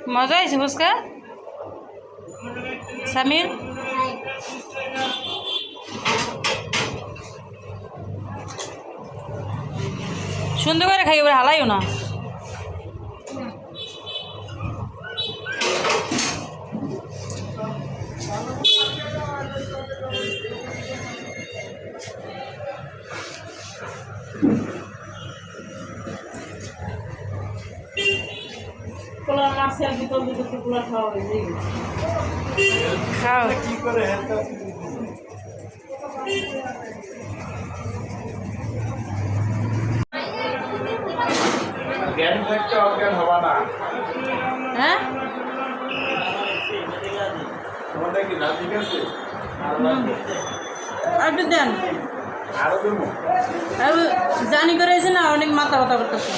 মজা হয়েছে ফুচকা সামির সুন্দর করে খাই এবার হালাইও না খাও হ্যাঁ একটু দেন জানি করেছে না অনেক মাথা ব্যথা করতেছে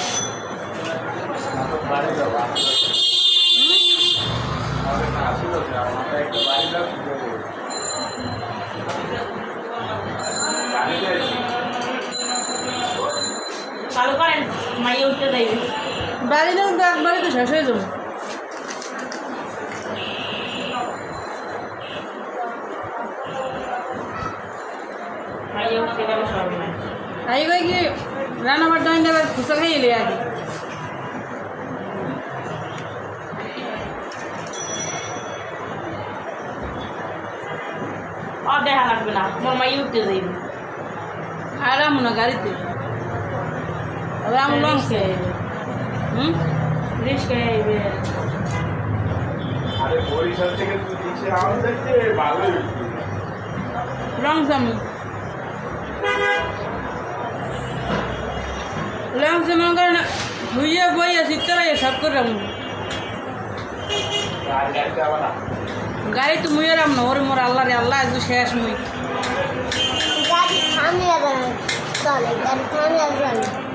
চালু করেন মাইয়ে উঠতে যাইবে বাড়ি যাও তো একবারে তো শেষ হয়ে যাবো আই কই কি রান্নাবার জয়েন দেবার খুশা খাইলে আগে দেখা লাগবে না আমার মাই উঠতে যাইবে আরাম না গাড়িতে রাম লংসে রিস্কে আইবে আরে বরিশাল থেকে তুই নিচে আম দেখতে ভালোই লংসাম লংসে মনে করেন হুইয়ে বইয়া শীতলাই সব করে গাড়ি তো মুইয়ে রাম না ওরে মোর আল্লাহ রে আল্লাহ আজ শেষ মুই গাড়ি থামিয়ে চলে গাড়ি থামিয়ে চলে